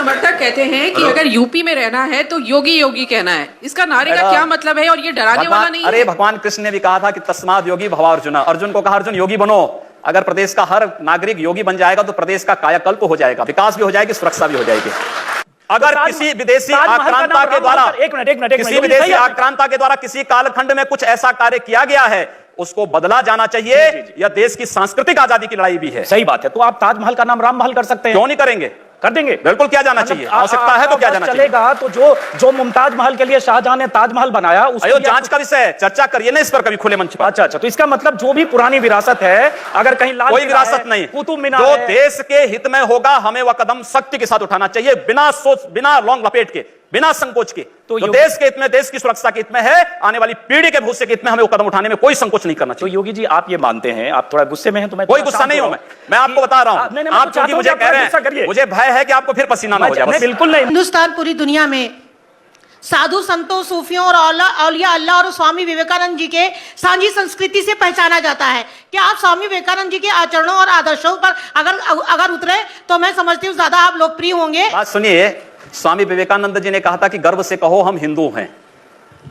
समर्थक कहते हैं कि अगर यूपी में रहना है तो योगी योगी कहना है। इसका नारे का क्या मतलब है और ये डराने वाला नहीं है? अरे भगवान कृष्ण ने भी कहा था कि तस्माद योगी भवा अर्जुन। अर्जुन को कहा अर्जुन योगी बनो। अगर प्रदेश का हर नागरिक योगी बन जाएगा तो प्रदेश का कायाकल्प हो जाएगा, विकास भी हो जाएगी, सुरक्षा भी हो जाएगी। अगर किसी विदेशी आक्रांता के द्वारा किसी विदेशी आक्रांता के द्वारा किसी कालखंड में कुछ ऐसा कार्य किया गया है, उसको बदला जाना चाहिए। यह देश की सांस्कृतिक आजादी की लड़ाई भी है। सही बात है। तो आप ताजमहल का नाम राम महल कर सकते हैं, क्यों नहीं करेंगे? कर देंगे, बिल्कुल किया जाना चाहिए। आवश्यकता है तो क्या जाना चलेगा। तो जो मुमताज महल के लिए शाहजहां ने ताजमहल बनाया, उसकी जांच का विषय है, चर्चा करिए ना इस पर कभी खुले मंच पर। अच्छा, तो इसका मतलब जो भी पुरानी विरासत है, अगर कहीं लाल कोई विरासत नहीं, कुतुब मीनार जो देश के हित में होगा हमें वह कदम सख्ती के साथ उठाना चाहिए, बिना सोच, बिना लौंग लपेट के, बिना संकोच के। तो जो देश के हित में, देश की सुरक्षा के हित में है, आने वाली पीढ़ी के भविष्य के हित में हमें वो कदम उठाने में कोई संकोच नहीं करना चाहिए। तो योगी जी आप ये मानते हैं, आप थोड़ा गुस्से में हैं तो मैं कोई गुस्सा नहीं हूं, मैं आपको बता रहा हूं। आप क्योंकि मुझे कह रहे हैं, मुझे भय है कि आपको फिर पसीना ना हो जाए। बिल्कुल नहीं। हिंदुस्तान पूरी दुनिया में साधु संतों, सूफियों और औलिया अल्लाह और स्वामी विवेकानंद जी के सांझी संस्कृति से पहचाना जाता है। क्या आप स्वामी विवेकानंद जी के आचरणों और आदर्शों पर अगर उतरे तो मैं समझती हूँ ज्यादा आप लोकप्रिय होंगे। बात सुनिए, स्वामी विवेकानंद जी ने कहा था कि गर्व से कहो हम हिंदू हैं।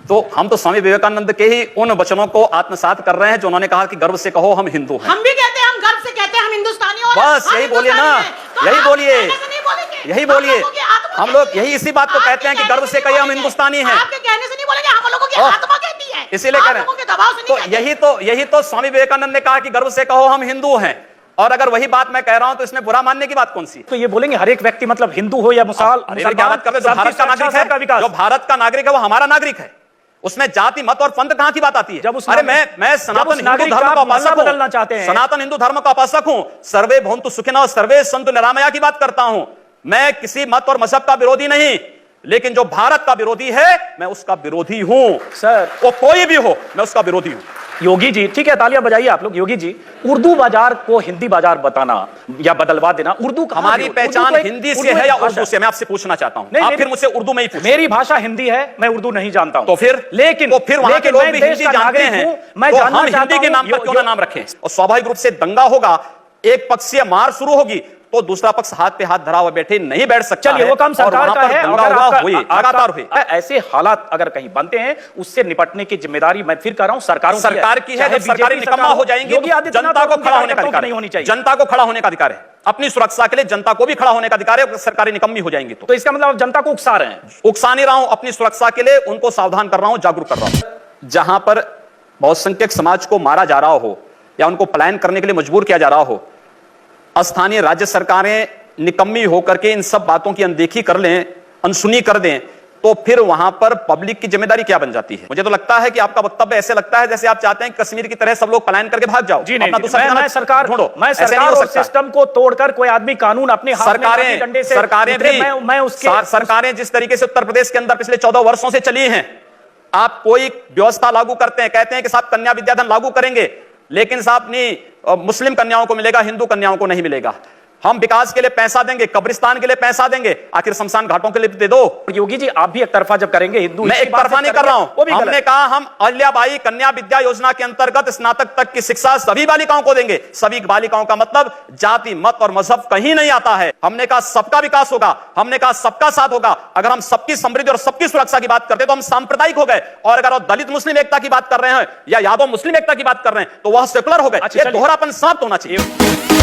तो हम तो स्वामी विवेकानंद के ही उन वचनों को आत्मसात कर रहे हैं जो उन्होंने कहा कि गर्व से कहो हम हिंदू हैं। हम भी कहते हैं, हम गर्व से कहते हैं हम हिंदुस्तानी और बस यही बोलिए ना, यही बोलिए, यही बोलिए। हम लोग यही इसी बात को कहते हैं कि गर्व से कहिए हम हिंदुस्तानी हैं। आपके कहने से नहीं बोलेंगे, हम लोगों की आत्मा कहती है, इसीलिए कह रहे हैं। तो यही तो स्वामी विवेकानंद ने कहा कि गर्व से कहो हम हिंदू हैं। और अगर वही बात मैं कह रहा हूं तो इसमें बुरा मानने की बात कौन सी? तो ये बोलेंगे हर एक व्यक्ति मतलब हिंदू हो या मुसलमान, क्या बात कर रहे हैं? भारत का नागरिक है, जो भारत का नागरिक है वो हमारा नागरिक है। उसमें जाति मत और पंथ कहां की बात आती है? अरे मैं सनातन हिंदू धर्म का उपासक बदलना चाहते हैं, सनातन हिंदू धर्म का उपासक हूं। सर्वे भवन्तु सुखिनः सर्वे सन्तु निरामया की बात करता हूं। मैं किसी मत और मजहब का विरोधी नहीं, लेकिन जो भारत का विरोधी है मैं उसका विरोधी हूं सर। वो कोई भी हो, मैं उसका विरोधी हूं। योगी जी ठीक है, तालियां बजाइए आप लोग। योगी जी, उर्दू बाजार को हिंदी बाजार बताना या बदलवा देना, उर्दू हमारी पहचान हिंदी से है या उर्दू से? मैं आपसे पूछना चाहता हूं। आप फिर मुझसे उर्दू में ही पूछिए। मेरी भाषा हिंदी है, मैं उर्दू नहीं जानता हूं। तो फिर वहां के लोग भी हिंदी जानते हैं, तो हम हिंदी के नाम पर क्यों ना नाम रखें? और स्वाभाविक रूप से दंगा होगा, एक पक्षीय मार शुरू होगी तो दूसरा पक्ष हाथ पे हाथ धरा हुआ बैठे नहीं बैठ सकता। चलिए वो काम सरकार का है, लगातार हुई। ऐसे हालात अगर कहीं बनते हैं उससे निपटने की जिम्मेदारी मैं फिर कर रहा हूं सरकार की है। जब सरकारी निकम्मा हो जाएंगी तो जनता को खड़ा होने का अधिकार नहीं होनी चाहिए। जनता को खड़ा होने का अधिकार है, अपनी सुरक्षा के लिए जनता को भी खड़ा होने का अधिकार है। सरकारी निकम्मी हो जाएंगी तो इसका मतलब जनता को उकसा रहे हैं? उकसा नहीं रहा हूं, अपनी सुरक्षा के लिए उनको सावधान कर रहा हूं, जागरूक कर रहा हूं। जहां पर बहुसंख्यक समाज को मारा जा रहा हो या उनको पलायन करने के लिए मजबूर किया जा रहा हो, स्थानीय राज्य सरकारें निकम्मी होकर के इन सब बातों की अनदेखी कर लें, अनसुनी कर दें, तो फिर वहां पर पब्लिक की जिम्मेदारी क्या बन जाती है? मुझे तो लगता है कि आपका वक्तव्य ऐसे लगता है जैसे आप चाहते हैं कि कश्मीर की तरह सब लोग पलायन करके भाग जाओ। जी नहीं, मैं सरकार ढूंढो, मैं सरकार और सिस्टम को तोड़कर कोई आदमी कानून अपने हाथ में डंडे से सरकारें जिस तरीके से उत्तर प्रदेश के अंदर पिछले 14 वर्षों से चली हैं, आप कोई व्यवस्था लागू करते हैं, कहते हैं कि साहब कन्या विद्याधन लागू करेंगे, लेकिन साहब नहीं मुस्लिम कन्याओं को मिलेगा, हिंदू कन्याओं को नहीं मिलेगा। हम विकास के लिए पैसा देंगे, कब्रिस्तान के लिए पैसा देंगे, आखिर शमशान घाटों के लिए दे दो। योगी जी आप भी एक तरफा जब करेंगे हिंदू, मैं एक तरफा नहीं कर रहा हूं। हमने कहा हम अहिल्याबाई कन्या विद्या योजना के अंतर्गत स्नातक तक की शिक्षा सभी बालिकाओं को देंगे। सभी बालिकाओं का मतलब जाति मत और मजहब कहीं नहीं आता है। हमने कहा सबका विकास होगा, हमने कहा सबका साथ होगा। अगर हम सबकी समृद्धि और सबकी सुरक्षा की बात करते तो हम सांप्रदायिक हो गए, और अगर आप दलित मुस्लिम एकता की बात कर रहे हैं या यादव मुस्लिम एकता की बात कर रहे हैं तो वह सेकुलर हो गए। दोहरापन समाप्त होना चाहिए।